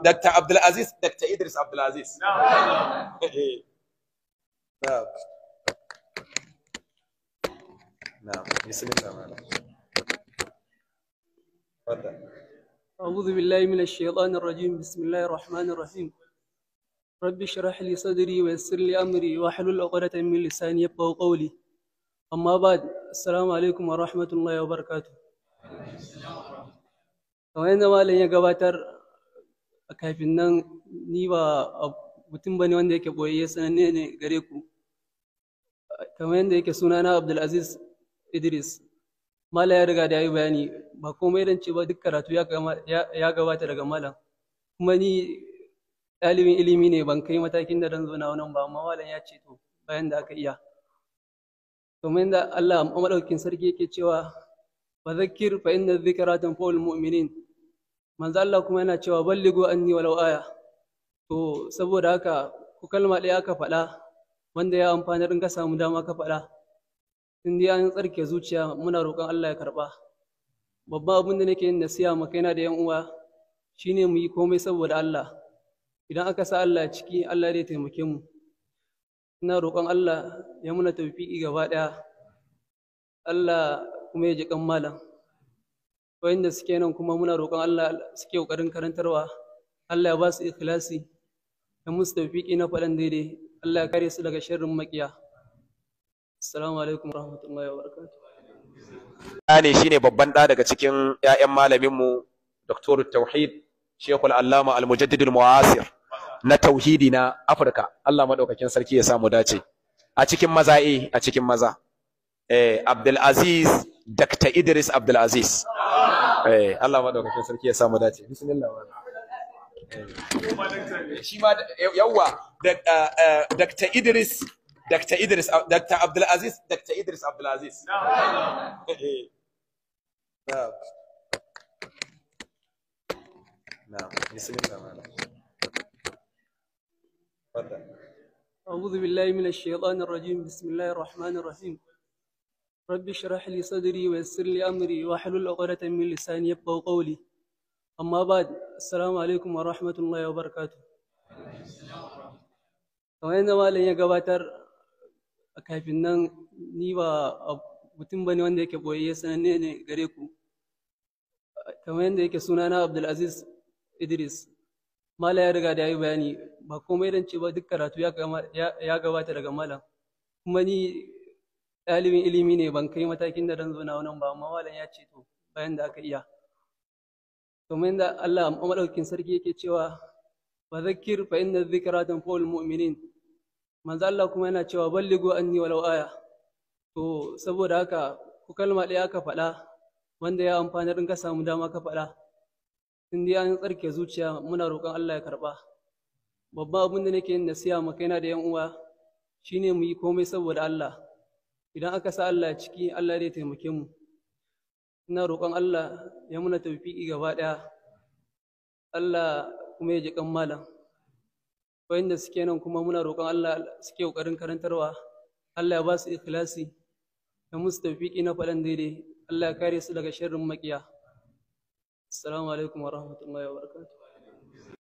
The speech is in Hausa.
Dr. Abdulaziz, Dr. Idris Abdulaziz. Na'am. Na'am. Bismillah. Tafadhal. أعوذ بالله من الشيطان الرجيم بسم الله الرحمن الرحيم رب اشرح لي صدري ويسر لي أمري واحلل عقدة من لساني يفقهوا قولي أما بعد السلام عليكم ورحمة الله وبركاته. kamar yadda malam ya gabatar kafin nan ni ba mutum bane wanda yake boye sananne ne gare ku, kamar yadda yake sunana Abdulaziz Idris. Malam ya riga da ya yi bayani, ba komai dan ce ba, duk karatu ya gabata daga malam, kuma ni ɗalibin ilimi ne, ban kai matakin da dan zo na wannan ba, amma malam ya ce to bayan da aka iya. kamar yadda Allah madaukakin sarki yake cewa fa zakkir fa inna dhikra tanfa'ul mu'minin, manzo Allah kuma yana cewa ballighu anni walau aya. To saboda haka ku kalma ɗaya aka faɗa wanda ya amfanar in ka samu dama ka faɗa, in dai an tsarke zuciya muna roƙon Allah ya karɓa. Babban abin da nake yin nasiha ma kaina da yan uwa shine mu yi komai saboda Allah. Idan aka sa Allah ciki, Allah zai taimake mu. Ina roƙon Allah ya muna tawfiki gaba ɗaya, Allah kuma ya ji kan malam. Wayanda suke nan kuma muna roƙon Allah suke ƙoƙarin karantarwa, Allah ya ba su ikhlasi, ya musu tawfiki na faɗan daidai, Allah ya kare su daga sharrin maƙiya. Assalamu alaikum warahmatullahi wabarakatuh. Ne shine babban ɗa daga cikin ƴaƴan malaminmu Dr. Tauhid Sheikhul Allama Al-Mujaddid Al-Mu'asir na tauhidi na Afirka. Allah madaukakin sarki ya samu dace. A cikin maza a cikin maza. Abdulaziz Dr. Idris Abdulaziz. Allah madaukakin sarki ya samu dace. Bismillah. Shi ma yawa Dr. Idris Dr. Abdulaziz Dr. Idris Abdulaziz. Na'am. Na'am. Bismillah. Tafadhal. أعوذ بالله من الشيطان الرجيم بسم الله الرحمن الرحيم رب اشرح لي صدري ويسر لي أمري واحلل عقدة من لساني يفقهوا قولي أما بعد السلام عليكم ورحمة الله وبركاته. kamar yadda malam ya gabatar kafin nan ni ba mutum bane wanda yake boye sananne ne gare ku, kamar yadda yake sunana Abdulaziz Idris. Malam ya riga da ya yi bayani, ba komai dan ce ba, duk karatu ya gabata daga malam, kuma ni ɗalibin ilimi ne, ban kai matakin da dan zo na wannan ba, amma malam ya ce to bayan da aka iya. kamar yadda Allah madaukakin sarki yake cewa fa zakkir fa inna dhikra tanfa'ul mu'minin, manzo Allah kuma yana cewa ballighu anni walau aya. To saboda haka ku kalma ɗaya aka faɗa wanda ya amfanar in ka samu dama ka faɗa, in dai an tsarke zuciya muna roƙon Allah ya karɓa. Babban abin da nake yin nasiha ma kaina da yan uwa shine mu yi komai saboda Allah. Idan aka sa Allah ciki, Allah zai taimake mu. Ina roƙon Allah ya muna tawfiki gaba ɗaya, Allah kuma ya ji kan malam. Wayanda suke nan kuma muna roƙon Allah suke ƙoƙarin karantarwa, Allah ya ba su ikhlasi, ya musu tawfiki na faɗan daidai, Allah ya kare su daga sharrin maƙiya. Assalamu alaikum warahmatullahi wabarakatuh.